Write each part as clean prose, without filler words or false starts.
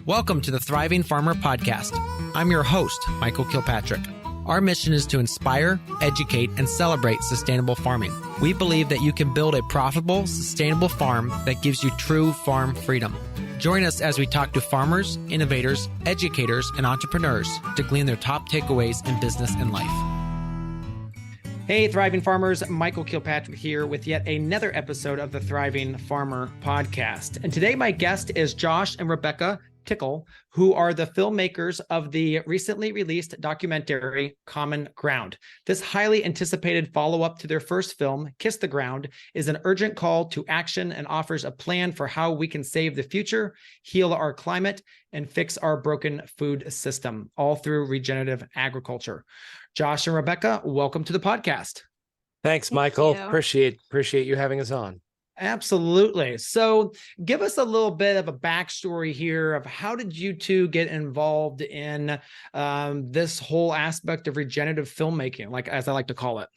Welcome to the Thriving Farmer Podcast. I'm your host, Michael Kilpatrick. Our mission is to inspire, educate, and celebrate sustainable farming. We believe that you can build a profitable, sustainable farm that gives you true farm freedom. Join us as we talk to farmers, innovators, educators, and entrepreneurs to glean their top takeaways in business and life. Hey, Thriving Farmers, Michael Kilpatrick here with yet another episode of the Thriving Farmer Podcast. And today my guest is Josh and Rebecca Tickell, who are the filmmakers of the recently released documentary Common Ground. This highly anticipated follow-up to their first film, Kiss the Ground, is an urgent call to action and offers a plan for how we can save the future, heal our climate, and fix our broken food system, all through regenerative agriculture. Josh and Rebecca, welcome to the podcast. Thanks, Michael. Appreciate you having us on. Absolutely. So give us a little bit of a backstory here of how did you two get involved in this whole aspect of regenerative filmmaking, like as I like to call it.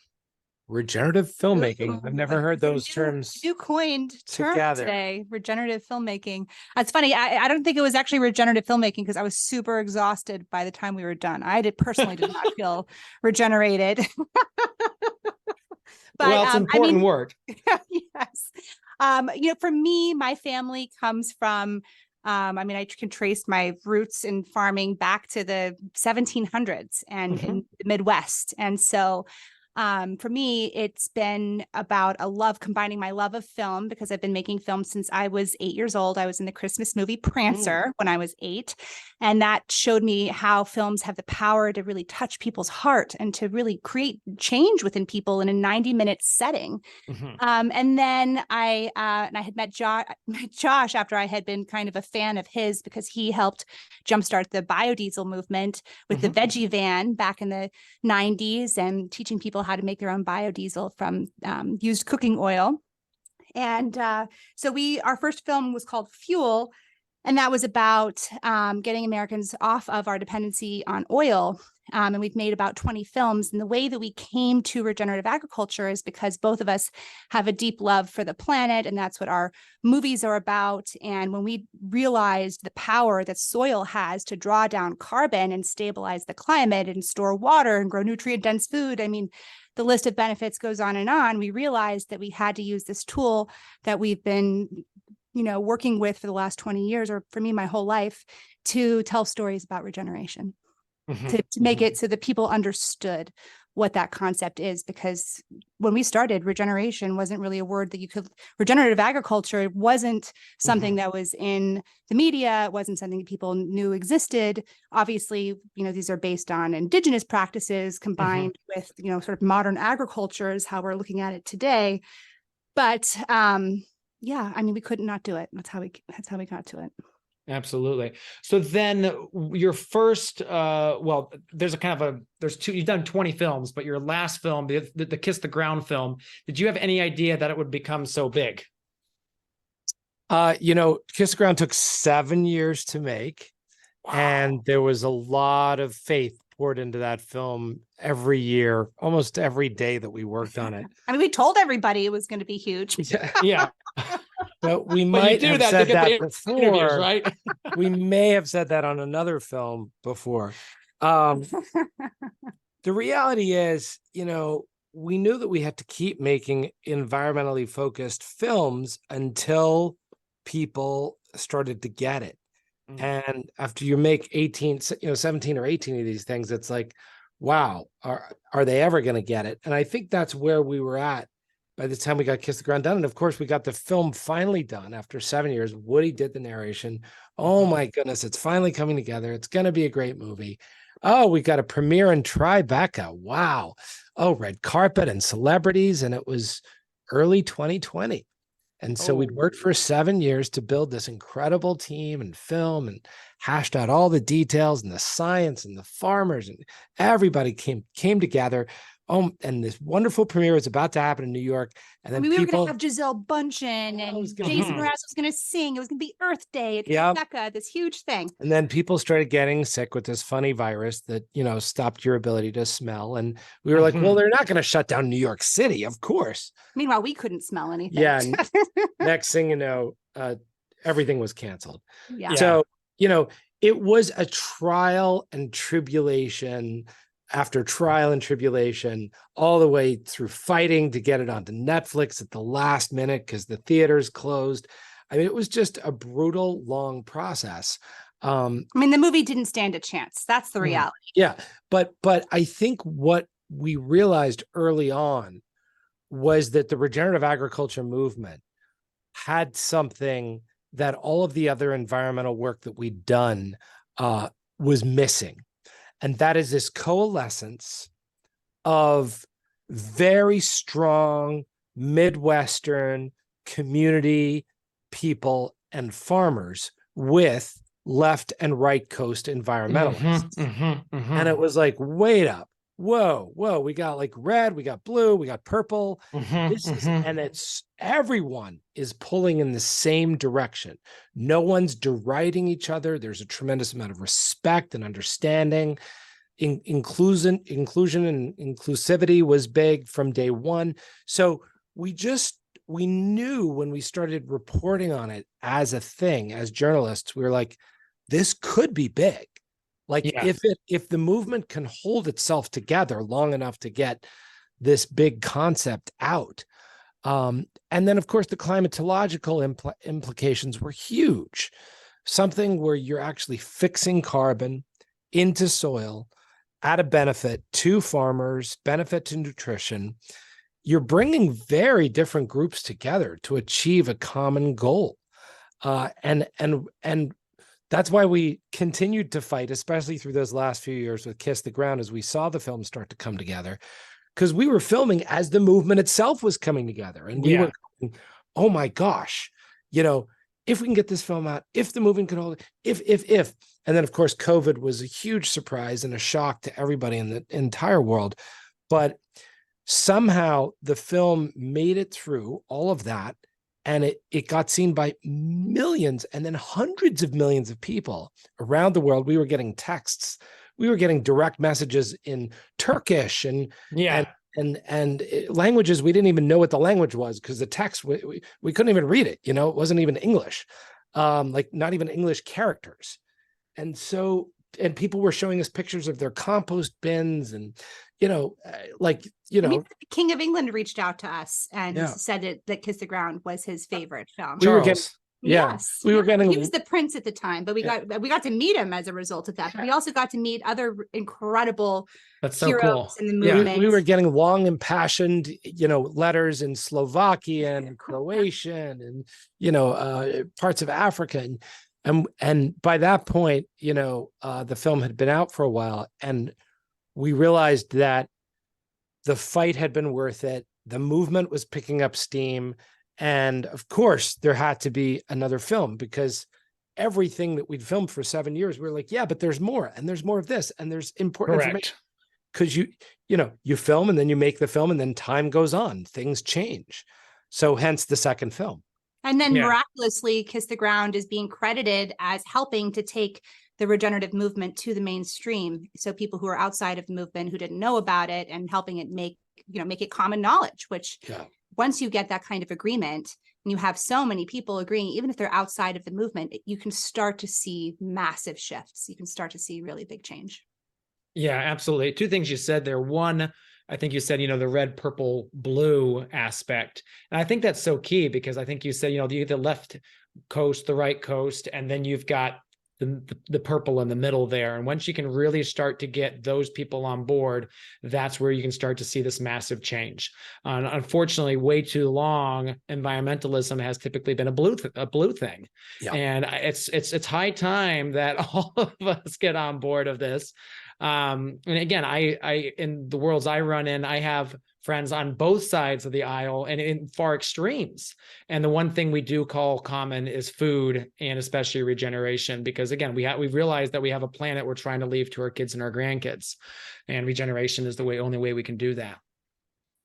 Regenerative filmmaking. I've never heard those terms. You coined term today, regenerative filmmaking. It's funny. I don't think it was actually regenerative filmmaking because I was super exhausted by the time we were done. I personally did not feel regenerated. But, well, it's important work. Yes. For me, my family comes from, I can trace my roots in farming back to the 1700s and in the Midwest. And so for me, it's been about combining my love of film because I've been making film since I was 8 years old. I was in the Christmas movie Prancer when I was 8. And that showed me how films have the power to really touch people's heart and to really create change within people in a 90-minute setting. And then I had met Josh after I had been kind of a fan of his because he helped jumpstart the biodiesel movement with the veggie van back in the 90s and teaching people how to make their own biodiesel from used cooking oil. And so our first film was called Fuel, and that was about getting Americans off of our dependency on oil. And we've made about 20 films. And the way that we came to regenerative agriculture is because both of us have a deep love for the planet, and that's what our movies are about. And when we realized the power that soil has to draw down carbon and stabilize the climate and store water and grow nutrient-dense food, the list of benefits goes on and on. We realized that we had to use this tool that we've been working with for the last 20 years, or for me, my whole life, to tell stories about regeneration. To make it so that people understood what that concept is. Because when we started, regeneration wasn't really a word that regenerative agriculture wasn't something that was in the media. It wasn't something that people knew existed. Obviously, these are based on indigenous practices combined with, sort of modern agriculture is how we're looking at it today. But we could not do it. That's how we got to it. Absolutely. So then your first, there's two, you've done 20 films, but your last film, the Kiss the Ground film, did you have any idea that it would become so big? Kiss the Ground took 7 years to make. Wow. And there was a lot of faith poured into that film every year, almost every day that we worked on it. We told everybody it was going to be huge. Yeah. But we might have said that before, right? We may have said that on another film before. The reality is, we knew that we had to keep making environmentally focused films until people started to get it. And after you make 17 or 18 of these things, it's like, wow, are they ever going to get it? And I think that's where we were at by the time we got Kiss the Ground done. And of course, we got the film finally done after 7 years. Woody did the narration. Oh my goodness, it's finally coming together. It's going to be a great movie. Oh, we got a premiere in Tribeca. Wow. Oh, red carpet and celebrities. And it was early 2020. And so we'd worked for 7 years to build this incredible team and film and hashed out all the details and the science and the farmers and everybody came together. And this wonderful premiere was about to happen in New York. And then we were going to have Giselle Bundchen and Jason Mraz was going to sing. It was going to be Earth Day at Rebecca, this huge thing. And then people started getting sick with this funny virus that, stopped your ability to smell. And we were like, well, they're not going to shut down New York City, of course. Meanwhile, we couldn't smell anything. Yeah. Next thing you know, everything was canceled. Yeah. So it was a trial and tribulation after trial and tribulation, all the way through fighting to get it onto Netflix at the last minute because the theaters closed. I mean, it was just a brutal, long process. I mean, the movie didn't stand a chance. That's the reality. Yeah. But I think what we realized early on was that the regenerative agriculture movement had something that all of the other environmental work that we'd done was missing. And that is this coalescence of very strong Midwestern community people and farmers with left and right coast environmentalists. And it was like, wait up. Whoa, we got like red, we got blue, we got purple. And it's everyone is pulling in the same direction. No one's deriding each other. There's a tremendous amount of respect and understanding. Inclusion and inclusivity was big from day one. So we knew when we started reporting on it as a thing, as journalists, we were like, this could be big. Like if the movement can hold itself together long enough to get this big concept out. And then of course the climatological implications were huge. Something where you're actually fixing carbon into soil at a benefit to farmers, benefit to nutrition. You're bringing very different groups together to achieve a common goal. And that's why we continued to fight, especially through those last few years with Kiss the Ground, as we saw the film start to come together, because we were filming as the movement itself was coming together. And we were going, oh my gosh, if we can get this film out, if the movement can hold it, if. And then of course, COVID was a huge surprise and a shock to everybody in the entire world. But somehow the film made it through all of that. And it got seen by millions and then hundreds of millions of people around the world. We were getting texts. We were getting direct messages in Turkish and languages we didn't even know what the language was, because the text, we couldn't even read it. It wasn't even English, like not even English characters. And so, and people were showing us pictures of their compost bins and, the King of England reached out to us and said that Kiss the Ground was his favorite film. We were getting, he was the prince at the time, but we got to meet him as a result of that. But we also got to meet other incredible heroes in the movement. We were getting long impassioned, letters in Slovakian and Croatian and, parts of Africa. And by that point, the film had been out for a while, and we realized that the fight had been worth it. The movement was picking up steam. And of course, there had to be another film, because everything that we'd filmed for 7 years, we were like, yeah, but there's more, and there's more of this, and there's important information. Because you film and then you make the film, and then time goes on, things change. So hence the second film. And then miraculously, Kiss the Ground is being credited as helping to take the regenerative movement to the mainstream. So people who are outside of the movement who didn't know about it, and helping it make it common knowledge, which once you get that kind of agreement and you have so many people agreeing, even if they're outside of the movement, you can start to see massive shifts. You can start to see really big change. Yeah, absolutely. Two things you said there. One, I think you said, the red, purple, blue aspect. And I think that's so key, because I think you said, the left coast, the right coast, and then you've got the purple in the middle there. And once you can really start to get those people on board, that's where you can start to see this massive change. Unfortunately, way too long, environmentalism has typically been a blue thing. Yeah. And it's high time that all of us get on board of this. And again, I in the worlds I run in, I have friends on both sides of the aisle and in far extremes. And the one thing we do call common is food, and especially regeneration, because again, we've realized that we have a planet we're trying to leave to our kids and our grandkids, and regeneration is the only way we can do that.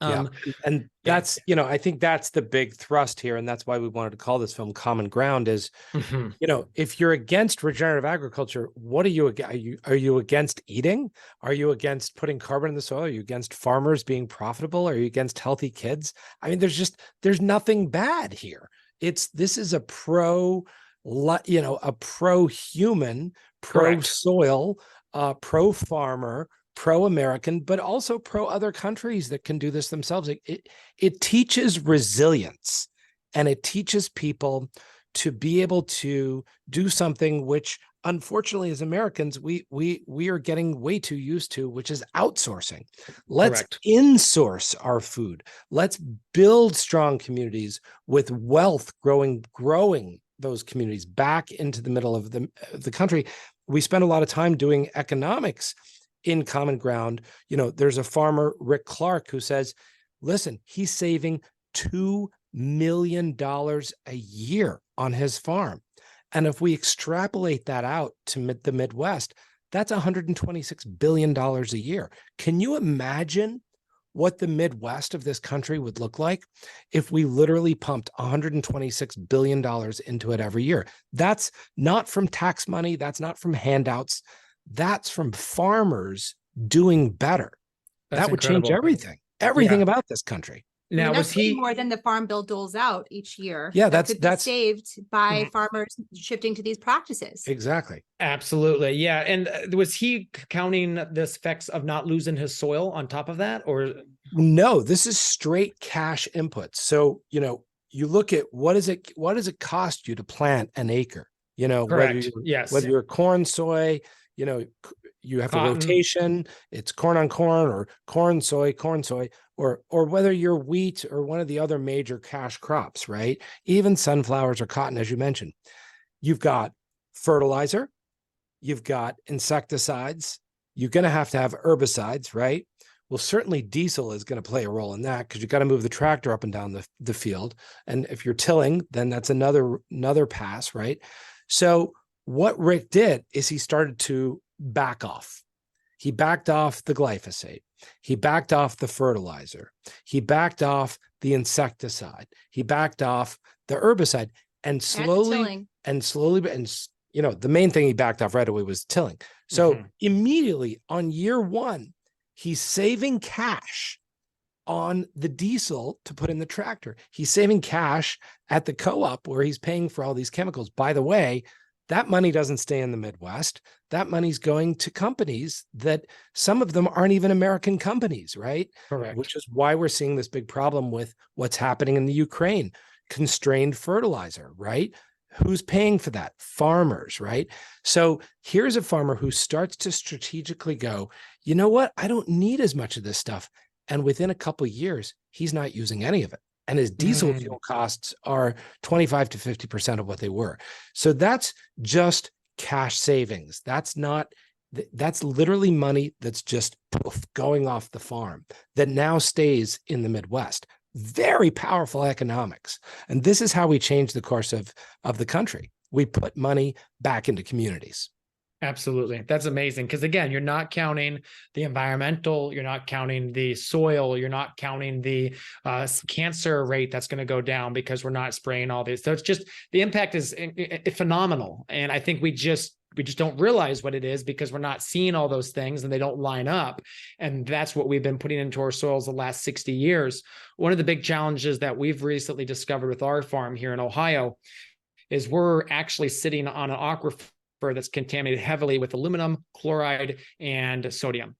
And that's, I think that's the big thrust here. And that's why we wanted to call this film Common Ground is, if you're against regenerative agriculture, what are you against eating? Are you against putting carbon in the soil? Are you against farmers being profitable? Are you against healthy kids? I mean, there's nothing bad here. This is a pro a pro-human, pro-soil, pro-farmer, pro-American, but also pro-other countries that can do this themselves. It teaches resilience, and it teaches people to be able to do something which, unfortunately, as Americans, we are getting way too used to, which is outsourcing. Let's insource our food. Let's build strong communities with wealth growing those communities back into the middle of the country. We spend a lot of time doing economics in Common Ground. There's a farmer, Rick Clark, who says, listen, he's saving $2 million a year on his farm. And if we extrapolate that out to the Midwest, that's $126 billion a year. Can you imagine what the Midwest of this country would look like if we literally pumped $126 billion into it every year? That's not from tax money. That's not from handouts. That's from farmers doing better. That would change everything about this country. Now, was he more than the farm bill doles out each year? Yeah, that's saved by farmers shifting to these practices. Exactly. Absolutely. Yeah. And was he counting the effects of not losing his soil on top of that, or? No, this is straight cash inputs. So, you look at what does it cost you to plant an acre? Correct. Whether you're corn, soy, you have a rotation, it's corn on corn or corn, soy, or whether you're wheat or one of the other major cash crops, right? Even sunflowers or cotton, as you mentioned. You've got fertilizer, you've got insecticides, you're going to have herbicides, right? Well, certainly diesel is going to play a role in that, because you've got to move the tractor up and down the field. And if you're tilling, then that's another pass, right? So what Rick did is he started to back off. He backed off the glyphosate. He backed off the fertilizer. He backed off the insecticide. He backed off the herbicide, and slowly, the main thing he backed off right away was tilling. So immediately on year one, he's saving cash on the diesel to put in the tractor. He's saving cash at the co-op where he's paying for all these chemicals. By the way, that money doesn't stay in the Midwest. That money's going to companies that some of them aren't even American companies, right? Correct. Which is why we're seeing this big problem with what's happening in the Ukraine. Constrained fertilizer, right? Who's paying for that? Farmers, right? So here's a farmer who starts to strategically go, you know what? I don't need as much of this stuff. And within a couple of years, he's not using any of it. And his diesel fuel costs are 25 to 50% of what they were. So that's just cash savings. That's literally money that's just going off the farm that now stays in the Midwest. Very powerful economics. And this is how we change the course of the country. We put money back into communities. Absolutely. That's amazing. Because again, you're not counting the environmental, you're not counting the soil, you're not counting the cancer rate that's going to go down because we're not spraying all this. So it's just, the impact is phenomenal. And I think we just don't realize what it is because we're not seeing all those things and they don't line up. And that's what we've been putting into our soils the last 60 years. One of the big challenges that we've recently discovered with our farm here in Ohio is we're actually sitting on an aquifer that's contaminated heavily with aluminum, chloride, and sodium.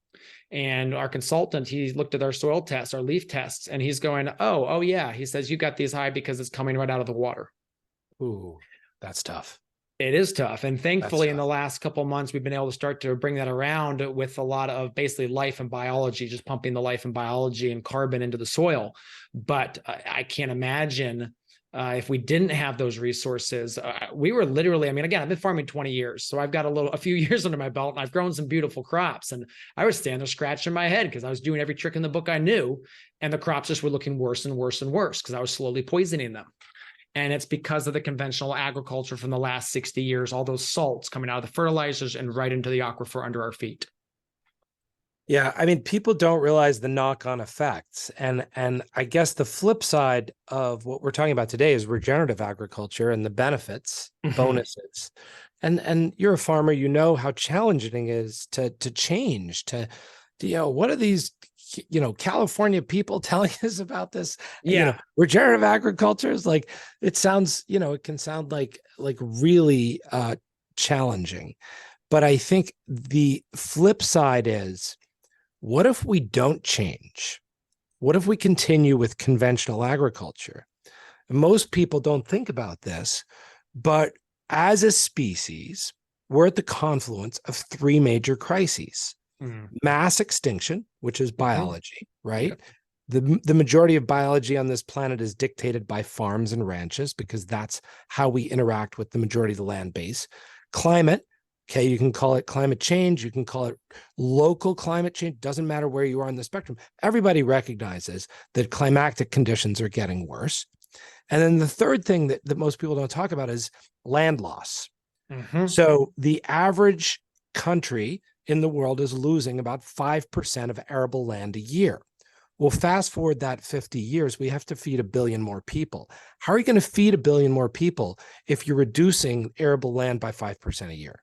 And our consultant, he looked at our soil tests, our leaf tests, and he's going, oh yeah. He says, you got these high because it's coming right out of the water. Ooh, that's tough. It is tough. And thankfully, in the last couple of months, we've been able to start to bring that around with a lot of basically life and biology, just pumping the life and biology and carbon into the soil. But I can't imagine if we didn't have those resources. We were literally, again, I've been farming 20 years. So I've got a few years under my belt, and I've grown some beautiful crops. And I was standing there scratching my head because I was doing every trick in the book I knew. And the crops just were looking worse and worse and worse because I was slowly poisoning them. And it's because of the conventional agriculture from the last 60 years, all those salts coming out of the fertilizers and right into the aquifer under our feet. Yeah, people don't realize the knock-on effects. And I guess the flip side of what we're talking about today is regenerative agriculture and the benefits, bonuses. And you're a farmer, you know how challenging it is to change, what are these California people telling us about this. Yeah. Regenerative agriculture is like, it sounds, it can sound like really challenging. But I think the flip side is, what if we don't change? What if we continue with conventional agriculture? Most people don't think about this, but as a species, we're at the confluence of three major crises. Mass extinction, which is biology, right? Yep. The majority of biology on this planet is dictated by farms and ranches, because that's how we interact with the majority of the land base. Climate, okay, you can call it climate change, you can call it local climate change, doesn't matter where you are on the spectrum. Everybody recognizes that climatic conditions are getting worse. And then the third thing that most people don't talk about is land loss. So the average country in the world is losing about 5% of arable land a year. Well, fast forward that 50 years, we have to feed 1 billion more people. How are you going to feed 1 billion more people if you're reducing arable land by 5% a year?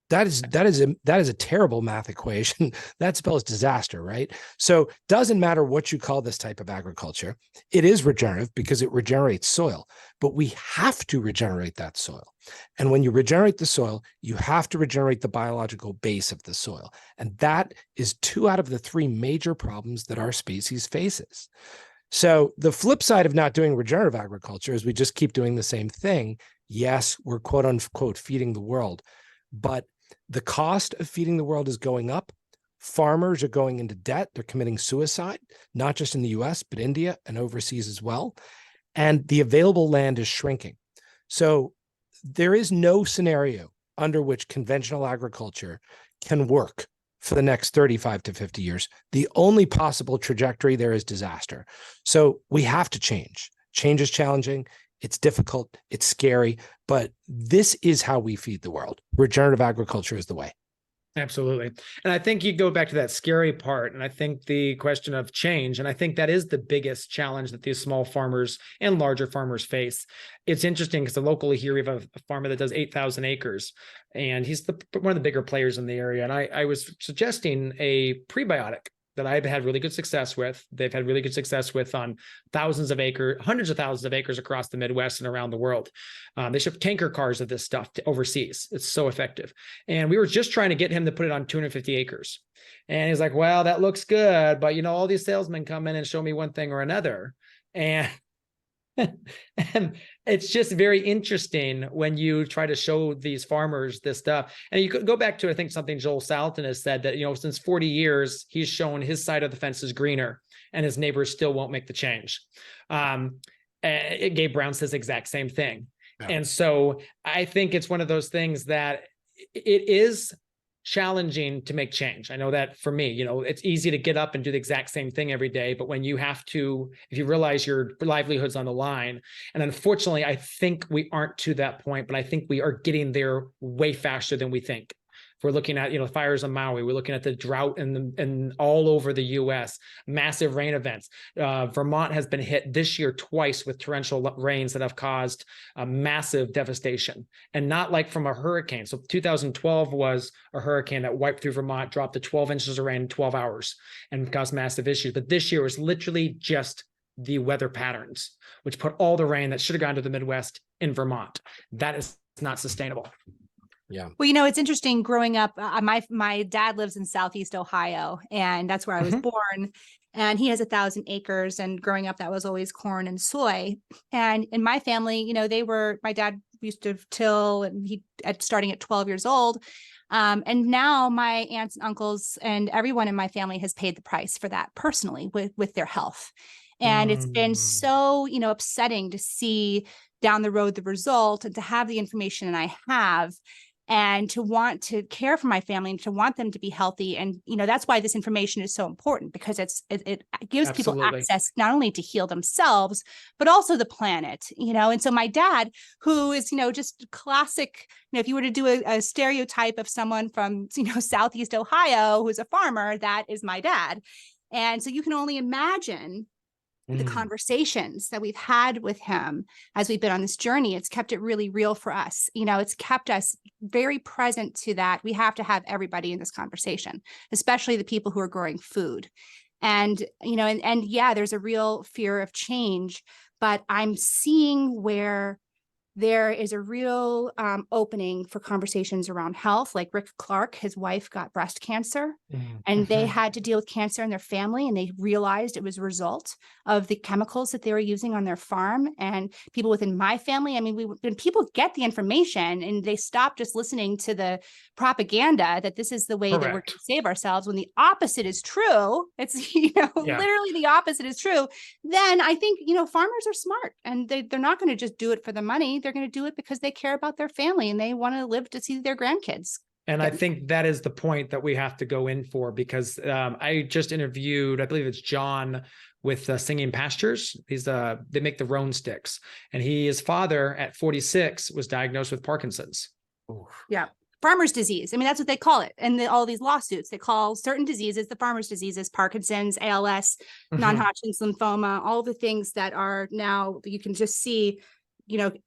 That is a terrible math equation. That spells disaster, right? So doesn't matter what you call this type of agriculture. It is regenerative because it regenerates soil, but we have to regenerate that soil. And when you regenerate the soil, you have to regenerate the biological base of the soil. And that is 2 out of the 3 major problems that our species faces. So the flip side of not doing regenerative agriculture is we just keep doing the same thing. Yes, we're quote unquote feeding the world, but the cost of feeding the world is going up. Farmers are going into debt. They're committing suicide, not just in the US, but India and overseas as well. And the available land is shrinking. So there is no scenario under which conventional agriculture can work for the next 35 to 50 years. The only possible trajectory there is disaster. So we have to change. Change is challenging. It's difficult. It's scary, but this is how we feed the world. Regenerative agriculture is the way. Absolutely. And I think you go back to that scary part. And I think the question of change, and I think that is the biggest challenge that these small farmers and larger farmers face. It's interesting because locally here, we have a farmer that does 8,000 acres, and he's one of the bigger players in the area. And I was suggesting a prebiotic that I've had really good success with. They've had really good success with on hundreds of thousands of acres across the Midwest and around the world. They ship tanker cars of this stuff to overseas. It's so effective. And we were just trying to get him to put it on 250 acres. And he's like, well, that looks good, but all these salesmen come in and show me one thing or another. And and it's just very interesting when you try to show these farmers this stuff. And you could go back to, I think, something Joel Salatin has said, that, since 40 years, he's shown his side of the fence is greener and his neighbors still won't make the change. Gabe Brown says the exact same thing. Yeah. And so I think it's one of those things that it is challenging to make change. I know that for me, it's easy to get up and do the exact same thing every day, but when you have to, if you realize your livelihood's on the line, and unfortunately, I think we aren't to that point, but I think we are getting there way faster than we think. If we're looking at, fires on Maui, we're looking at the drought in all over the US, massive rain events. Vermont has been hit this year twice with torrential rains that have caused a massive devastation, and not like from a hurricane. So 2012 was a hurricane that wiped through Vermont, dropped to 12 inches of rain in 12 hours and caused massive issues. But this year was literally just the weather patterns, which put all the rain that should have gone to the Midwest in Vermont. That is not sustainable. Yeah. Well, it's interesting growing up. My dad lives in Southeast Ohio, and that's where I was born. And he has 1,000 acres. And growing up, that was always corn and soy. And in my family, my dad used to till, and starting at 12 years old. And now my aunts and uncles and everyone in my family has paid the price for that personally with their health. And it's been so, upsetting to see down the road the result, and to have the information I have, and to want to care for my family and to want them to be healthy. And, that's why this information is so important, because it gives people access not only to heal themselves, but also the planet, And so my dad, who is, just classic, if you were to do a stereotype of someone from, Southeast Ohio, who's a farmer, that is my dad. And so you can only imagine the conversations that we've had with him as we've been on this journey. It's kept it really real for us. It's kept us very present to that. We have to have everybody in this conversation, especially the people who are growing food. And, and yeah, there's a real fear of change, but I'm seeing where there is a real opening for conversations around health. Like Rick Clark, his wife got breast cancer, and they had to deal with cancer in their family, and they realized it was a result of the chemicals that they were using on their farm. And people within my family, I mean, when people get the information and they stop just listening to the propaganda that this is the way that we're going to save ourselves, when the opposite is true, it's, literally the opposite is true, then I think, farmers are smart, and they're not going to just do it for the money. They're going to do it because they care about their family and they want to live to see their grandkids. And I think that is the point that we have to go in for, because I just interviewed, I believe it's John with Singing Pastures. They make the Roan sticks, and his father at 46 was diagnosed with Parkinson's. Oof. Yeah. Farmer's disease. I mean, that's what they call it. And all these lawsuits, they call certain diseases the farmer's diseases: Parkinson's, ALS, non-Hodgkin's lymphoma, all the things that are now, you can just see,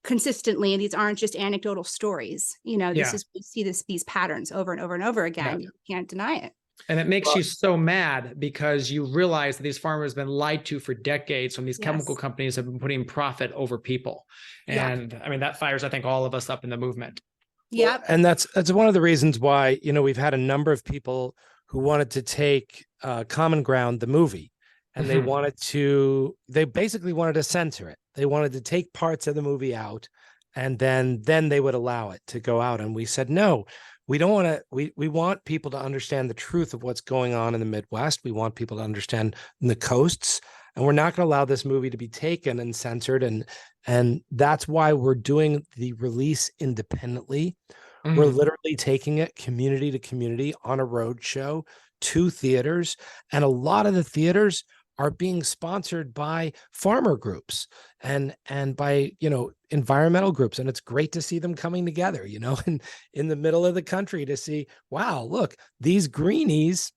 consistently. And these aren't just anecdotal stories. This is, we see these patterns over and over and over again. Yeah. You can't deny it. And it makes you so mad, because you realize that these farmers have been lied to for decades when these chemical companies have been putting profit over people. And I mean, that fires, I think, all of us up in the movement. Yeah. And that's one of the reasons why, we've had a number of people who wanted to take Common Ground, the movie, and they basically wanted to censor it. They wanted to take parts of the movie out, and then they would allow it to go out. And we said, no, we don't want to, we want people to understand the truth of what's going on in the Midwest. We want people to understand the coasts, and we're not going to allow this movie to be taken and censored. And that's why we're doing the release independently. We're literally taking it community to community on a road show to theaters. And a lot of the theaters are being sponsored by farmer groups and by, environmental groups. And it's great to see them coming together, in the middle of the country, to see, wow, look, these greenies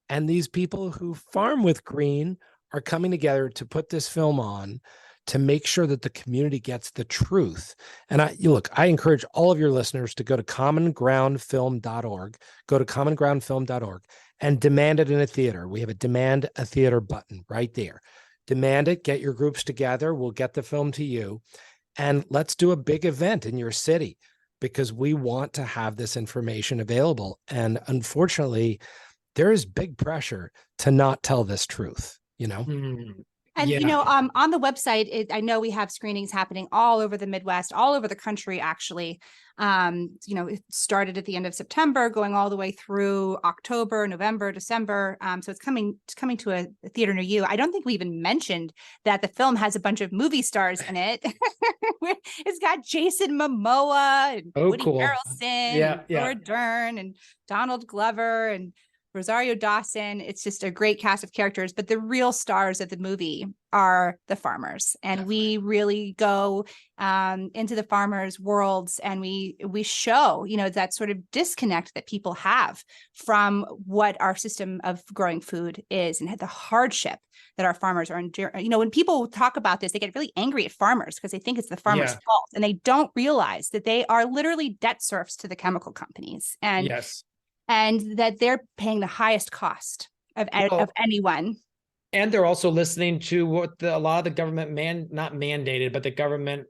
and these people who farm with green are coming together to put this film on, to make sure that the community gets the truth. And I encourage all of your listeners to go to commongroundfilm.org, go to commongroundfilm.org and demand it in a theater. We have a demand a theater button right there. Demand it, get your groups together. We'll get the film to you, and let's do a big event in your city, because we want to have this information available. And unfortunately, there is big pressure to not tell this truth, And, on the website, I know we have screenings happening all over the Midwest, all over the country, actually. It started at the end of September, going all the way through October, November, December. So it's coming to a theater near you. I don't think we even mentioned that the film has a bunch of movie stars in it. It's got Jason Momoa and Woody Harrelson, and Laura Dern and Donald Glover and Rosario Dawson. It's just a great cast of characters, but the real stars of the movie are the farmers. And we really go into the farmers' worlds, and we show, that sort of disconnect that people have from what our system of growing food is, and the hardship that our farmers are enduring. When people talk about this, they get really angry at farmers because they think it's the farmers' fault, and they don't realize that they are literally debt serfs to the chemical companies. And that they're paying the highest cost of anyone. And they're also listening to what a lot of the government not mandated, but the government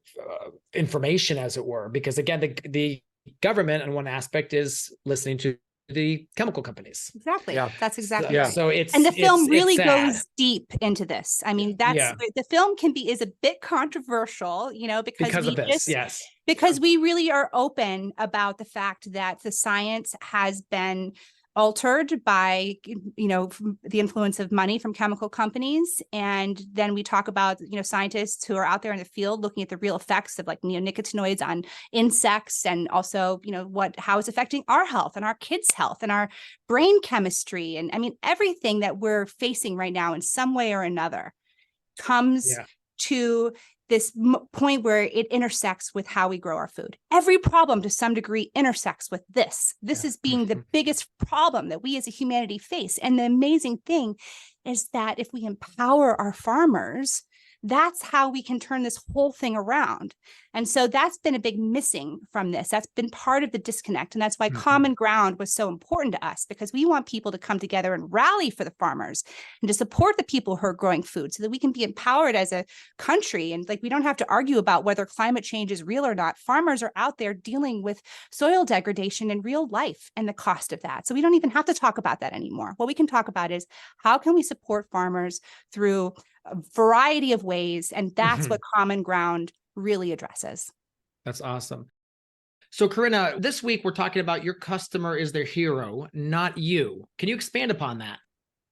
information, as it were. Because again, the government in one aspect is listening to the chemical companies. Exactly. Yeah. That's exactly right. So the film really goes deep into this. I mean, the film is a bit controversial, because we really are open about the fact that the science has been altered by, the influence of money from chemical companies. And then we talk about, scientists who are out there in the field looking at the real effects of neonicotinoids on insects, and also, how it's affecting our health and our kids' health and our brain chemistry. And I mean, everything that we're facing right now in some way or another comes to this point where it intersects with how we grow our food. Every problem to some degree intersects with this. This is being the biggest problem that we as a humanity face. And the amazing thing is that if we empower our farmers, That's how we can turn this whole thing around. And so that's been a big missing from this. That's been part of the disconnect. And that's why common ground was so important to us, because we want people to come together and rally for the farmers and to support the people who are growing food so that we can be empowered as a country. And like, we don't have to argue about whether climate change is real or not. Farmers are out there dealing with soil degradation in real life and the cost of that. So we don't even have to talk about that anymore. What we can talk about is how can we support farmers through a variety of ways. And that's what common ground really addresses. That's awesome. So Corinna, this week we're talking about your customer is their hero, not you. Can you expand upon that?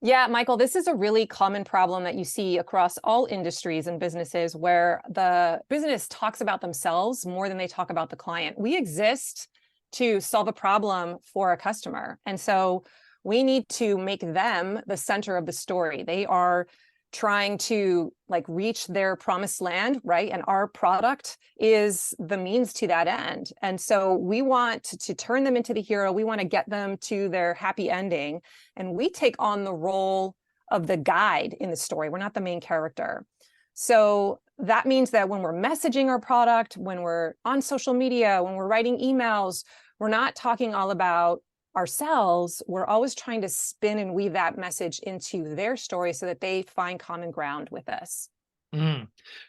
Yeah, Michael, this is a really common problem that you see across all industries and businesses where the business talks about themselves more than they talk about the client. We exist to solve a problem for a customer. And so we need to make them the center of the story. They are trying to like reach their promised land, right? And our product is the means to that end. And so we want to turn them into the hero. We want to get them to their happy ending. And we take on the role of the guide in the story. We're not the main character. So that means that when we're messaging our product, when we're on social media, when we're writing emails, we're not talking all about ourselves. We're always trying to spin and weave that message into their story so that they find common ground with us.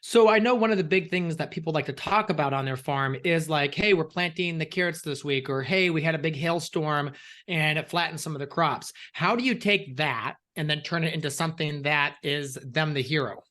So I know one of the big things that people like to talk about on their farm is like, hey, we're planting the carrots this week, or hey, we had a big hailstorm and it flattened some of the crops. How do you take that and then turn it into something that is them the hero?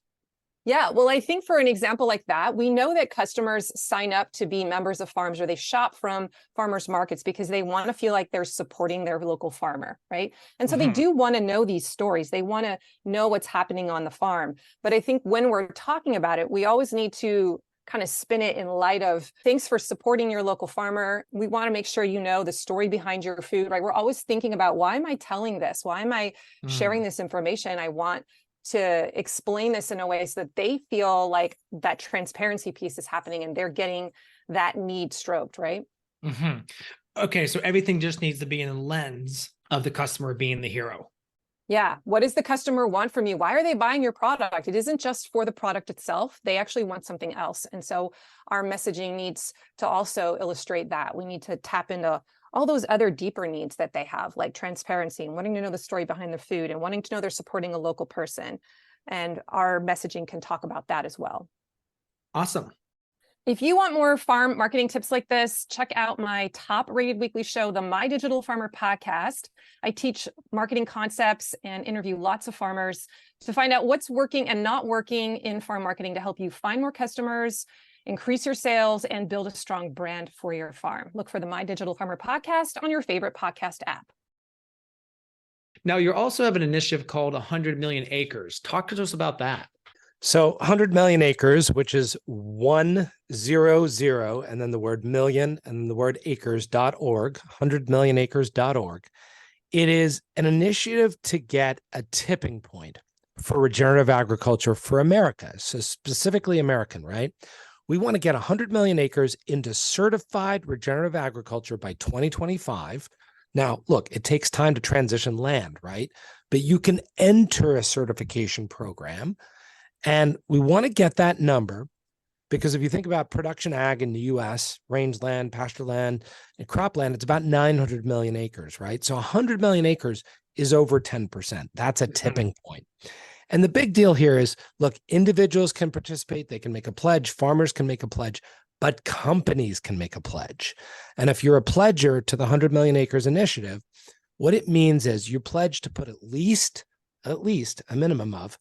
Yeah, well, I think for an example like that, we know that customers sign up to be members of farms or they shop from farmers markets because they want to feel like they're supporting their local farmer, right? And so they do want to know these stories. They want to know what's happening on the farm. But I think when we're talking about it, we always need to kind of spin it in light of thanks for supporting your local farmer. We want to make sure you know the story behind your food, right? We're always thinking about, why am I telling this? Why am I sharing this information? I want to explain this in a way so that they feel like that transparency piece is happening and they're getting that need stroked, right? Okay, so everything just needs to be in the lens of the customer being the hero. Yeah. What does the customer want from you? Why are they buying your product? It isn't just for the product itself. They actually want something else. And so our messaging needs to also illustrate that. We need to tap into all those other deeper needs that they have, like transparency and wanting to know the story behind their food and wanting to know they're supporting a local person. And our messaging can talk about that as well. Awesome. If you want more farm marketing tips like this, check out my top rated weekly show, the My Digital Farmer podcast. I teach marketing concepts and interview lots of farmers to find out what's working and not working in farm marketing to help you find more customers, increase your sales, and build a strong brand for your farm. Look for the My Digital Farmer podcast on your favorite podcast app. Now, you also have an initiative called 100 Million Acres. Talk to us about that. So 100 Million Acres, which is 100 and then the word million and then the word acres.org, 100millionacres.org. It is an initiative to get a tipping point for regenerative agriculture for America. So specifically American, right? We want to get 100 million acres into certified regenerative agriculture by 2025. Now, look, it takes time to transition land, right? But you can enter a certification program. And we want to get that number because if you think about production ag in the US, rangeland, pastureland, and cropland, it's about 900 million acres, right? So 100 million acres is over 10%. That's a tipping point. And the big deal here is, look, individuals can participate. They can make a pledge. Farmers can make a pledge, but companies can make a pledge. And if you're a pledger to the 100 Million Acres Initiative, what it means is you pledge to put at least a minimum of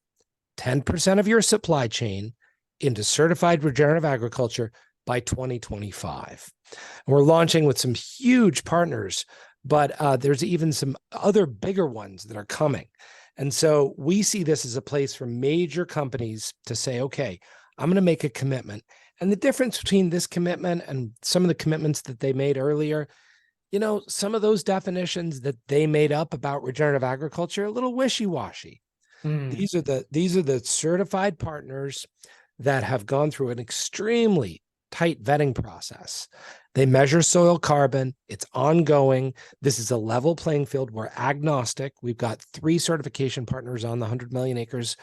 10% of your supply chain into certified regenerative agriculture by 2025. And we're launching with some huge partners, but there's even some other bigger ones that are coming. And so we see this as a place for major companies to say, okay, I'm going to make a commitment. And the difference between this commitment and some of the commitments that they made earlier, you know, some of those definitions that they made up about regenerative agriculture, a little wishy-washy. These are the certified partners that have gone through an extremely tight vetting process. They measure soil carbon. It's ongoing. This is a level playing field. We're agnostic. We've got 3 certification partners on the 100 Million Acres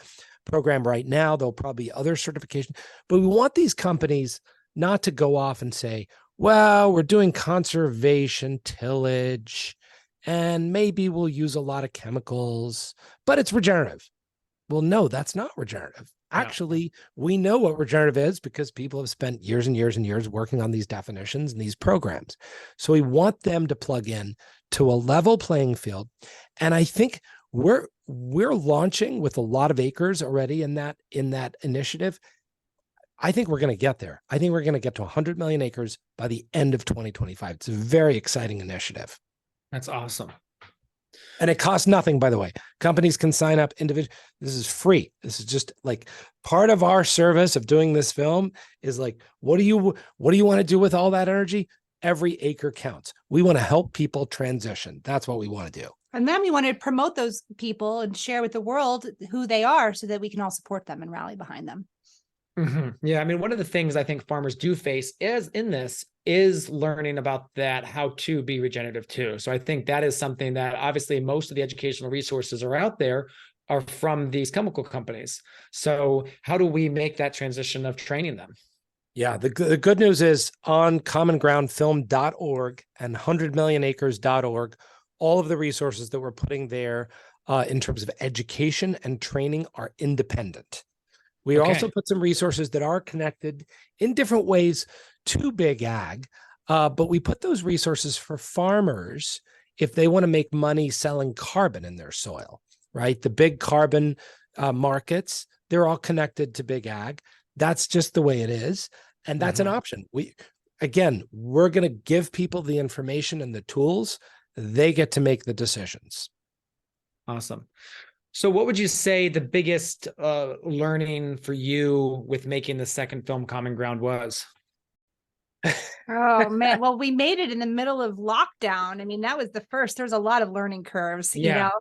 program right now. There'll probably be other certifications, but we want these companies not to go off and say, well, we're doing conservation tillage and maybe we'll use a lot of chemicals, but it's regenerative. Well, no, that's not regenerative. Actually, we know what regenerative is because people have spent years and years and years working on these definitions and these programs. So we want them to plug in to a level playing field. And I think we're launching with a lot of acres already in that initiative. I think we're going to get there. I think we're going to get to 100 million acres by the end of 2025. It's a very exciting initiative. That's awesome. And it costs nothing, by the way. Companies can sign up individually. This is free. This is just like part of our service of doing this film is like, what do you want to do with all that energy? Every acre counts. We want to help people transition. That's what we want to do. And then we want to promote those people and share with the world who they are so that we can all support them and rally behind them. Mm-hmm. Yeah. I mean, one of the things I think farmers do face is learning about that, how to be regenerative too. So I think that is something that obviously most of the educational resources are out there are from these chemical companies. So how do we make that transition of training them? Yeah. The good news is on commongroundfilm.org and 100millionacres.org, all of the resources that we're putting there in terms of education and training are independent. We also put some resources that are connected in different ways to big ag, but we put those resources for farmers if they want to make money selling carbon in their soil, right? The big carbon markets, they're all connected to big ag. That's just the way it is. And that's an option. We're going to give people the information and the tools. They get to make the decisions. Awesome. So what would you say the biggest learning for you with making the second film Common Ground was? Oh man. Well, we made it in the middle of lockdown. I mean, that was the first. There's a lot of learning curves, you know.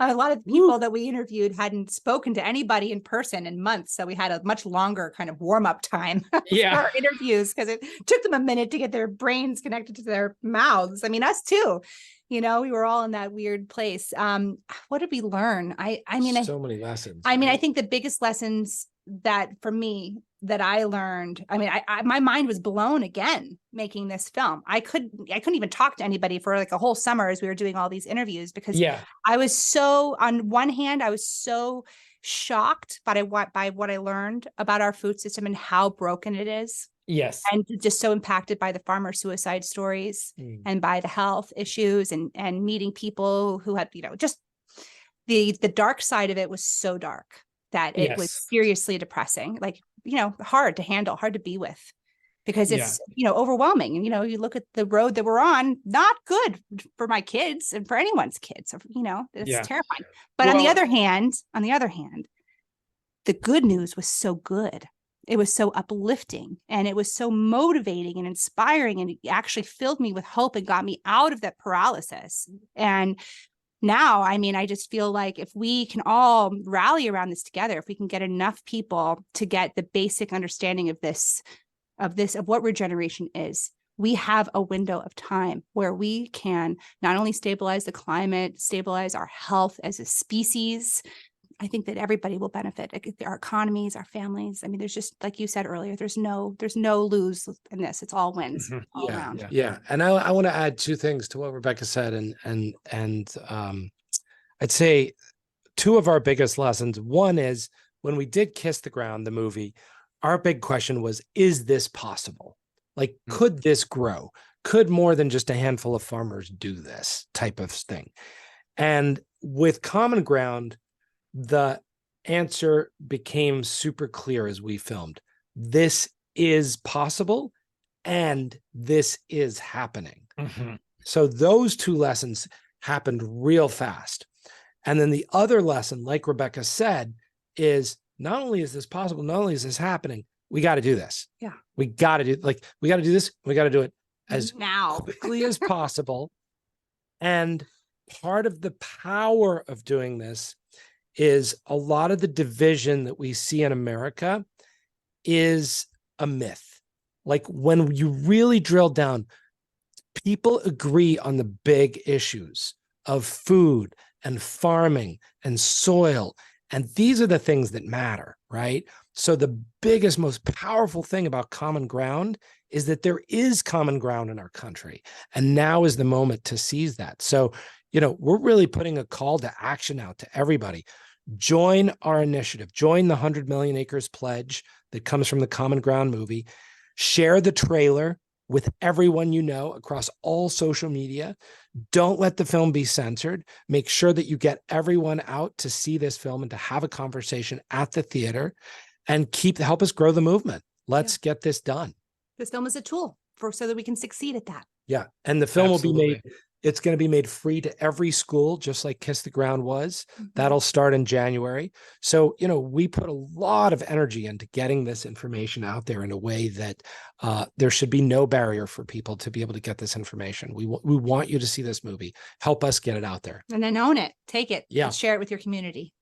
A lot of people that we interviewed hadn't spoken to anybody in person in months. So we had a much longer kind of warm-up time for our interviews because it took them a minute to get their brains connected to their mouths. I mean, us too. You know, we were all in that weird place. What did we learn? I mean, so many lessons. I mean, I think the biggest lessons that for me that I learned, I mean, my mind was blown again making this film. I couldn't even talk to anybody for like a whole summer as we were doing all these interviews because I was so, on one hand, I was so shocked by what I learned about our food system and how broken it is. Yes. And just so impacted by the farmer suicide stories and by the health issues and meeting people who had, you know, just the dark side of it was so dark that it was seriously depressing, like, you know, hard to handle, hard to be with because it's, you know, overwhelming. And, you know, you look at the road that we're on, not good for my kids and for anyone's kids, you know, it's terrifying. But on the other hand, the good news was so good. It was so uplifting and it was so motivating and inspiring. And it actually filled me with hope and got me out of that paralysis. And now, I mean, I just feel like if we can all rally around this together, if we can get enough people to get the basic understanding of what regeneration is, we have a window of time where we can not only stabilize the climate, stabilize our health as a species. I think that everybody will benefit. Our economies, our families. I mean, there's just, like you said earlier, there's no lose in this. It's all wins all around. Yeah. And I want to add two things to what Rebecca said. And I'd say two of our biggest lessons. One is when we did Kiss the Ground, the movie, our big question was, is this possible? Like, could this grow? Could more than just a handful of farmers do this type of thing? And with Common Ground, the answer became super clear as we filmed. This is possible and this is happening. So those two lessons happened real fast. And then the other lesson, like Rebecca said, is not only is this possible, not only is this happening, we got to do this. Yeah. We got to do this. We got to do it as quickly as possible. And part of the power of doing this is a lot of the division that we see in America is a myth. Like when you really drill down, people agree on the big issues of food and farming and soil And these are the things that matter, right? So the biggest, most powerful thing about common ground is that there is common ground in our country. And now is the moment to seize that. So, we're really putting a call to action out to everybody. Join our initiative. Join the 100 Million Acres Pledge that comes from the Common Ground movie. Share the trailer with everyone you know across all social media. Don't let the film be censored. Make sure that you get everyone out to see this film and to have a conversation at the theater, and help us grow the movement. Let's get this done. This film is a tool so that we can succeed at that. Yeah. And the film will be made, it's going to be made free to every school, just like Kiss the Ground was. Mm-hmm. That'll start in January. So, we put a lot of energy into getting this information out there in a way that there should be no barrier for people to be able to get this information. We want you to see this movie. Help us get it out there. And then own it. Take it. Yeah. And share it with your community.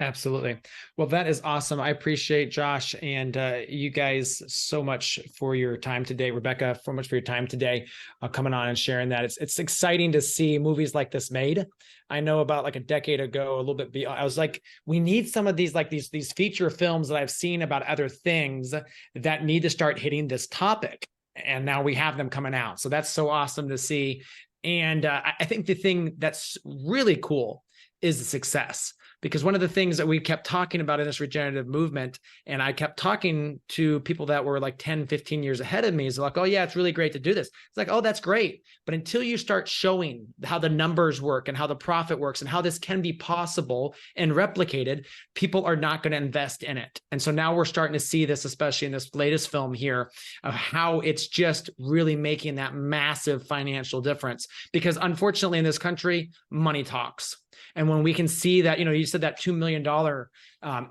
Absolutely. Well, that is awesome. I appreciate Josh and you guys so much for your time today. Rebecca, so much for your time today, coming on and sharing that. It's exciting to see movies like this made. I know about like a decade ago, a little bit beyond, I was like, we need some of these, like these feature films that I've seen about other things that need to start hitting this topic. And now we have them coming out. So that's so awesome to see. And I think the thing that's really cool is the success. Because one of the things that we kept talking about in this regenerative movement, and I kept talking to people that were like 10, 15 years ahead of me, is like, oh yeah, it's really great to do this. It's like, oh, that's great. But until you start showing how the numbers work and how the profit works and how this can be possible and replicated, people are not going to invest in it. And so now we're starting to see this, especially in this latest film here, of how it's just really making that massive financial difference. Because unfortunately in this country, money talks. And when we can see that, you said that $2 million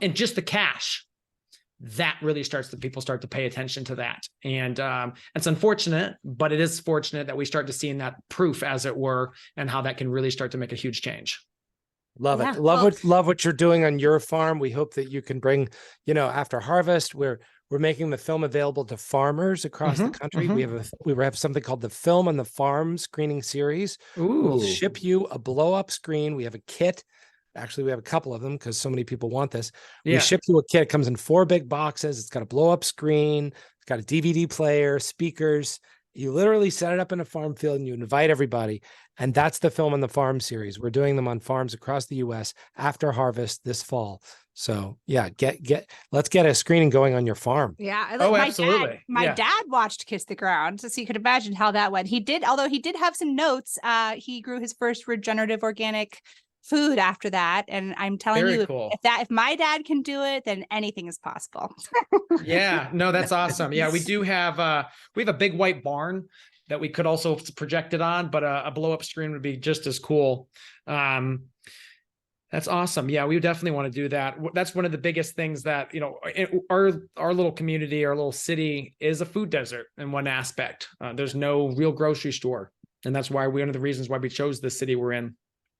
and just the cash, that really people start to pay attention to that. And it's unfortunate, but it is fortunate that we start to see that proof, as it were, and how that can really start to make a huge change. Love it. Love what you're doing on your farm. We hope that you can bring, after harvest, we're making the film available to farmers across the country. We have something called the Film on the Farm screening series. We'll ship you a blow-up screen. We have a kit. Actually, we have a couple of them because so many people want this. We ship you a kit. It comes in 4 big boxes. It's got a blow-up screen. It's got a DVD player, speakers. You literally set it up in a farm field and you invite everybody. And that's the Film on the Farm series. We're doing them on farms across the U.S. after harvest this fall. So yeah, let's get a screening going on your farm. Yeah. Absolutely. My dad watched Kiss the Ground, so you could imagine how that went. Although he did have some notes, he grew his first regenerative organic food after that. And I'm telling you, cool. if my dad can do it, then anything is possible. Yeah, no, that's awesome. Yeah, we have a big white barn that we could also project it on, but a blow up screen would be just as cool. That's awesome. Yeah, we definitely want to do that. That's one of the biggest things that, our little community, our little city is a food desert in one aspect. There's no real grocery store. And that's why one of the reasons why we chose the city we're in.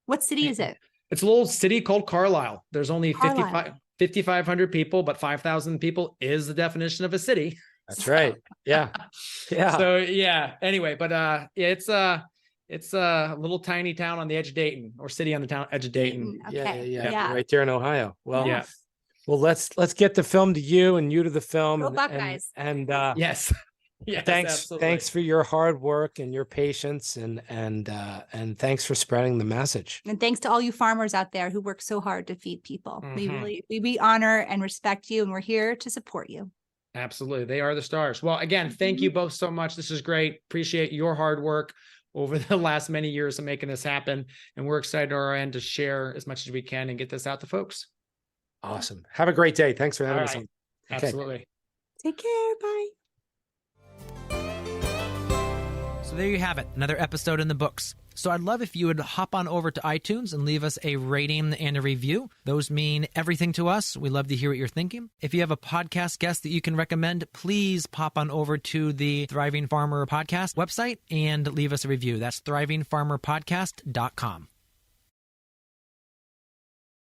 What city is it? It's a little city called Carlisle. There's only 5,500 people, but 5,000 people is the definition of a city. That's right. Yeah. Yeah. So yeah, anyway, but it's a little tiny town on the edge of Dayton, or city on the edge of Dayton. Okay. Yeah. Right there in Ohio. Well, yeah. Well, let's get the film to you and you to the film. Go Buckeyes. And yes. Yes, thanks for your hard work and your patience and thanks for spreading the message. And thanks to all you farmers out there who work so hard to feed people. We honor and respect you, and we're here to support you. Absolutely. They are the stars. Well, again, thank you both so much. This is great. Appreciate your hard work over the last many years of making this happen. And we're excited on our end to share as much as we can and get this out to folks. Awesome. Have a great day. Thanks for having us on. Absolutely. Take care. Bye. So there you have it, another episode in the books. So I'd love if you would hop on over to iTunes and leave us a rating and a review. Those mean everything to us. We love to hear what you're thinking. If you have a podcast guest that you can recommend, please pop on over to the Thriving Farmer Podcast website and leave us a review. That's thrivingfarmerpodcast.com.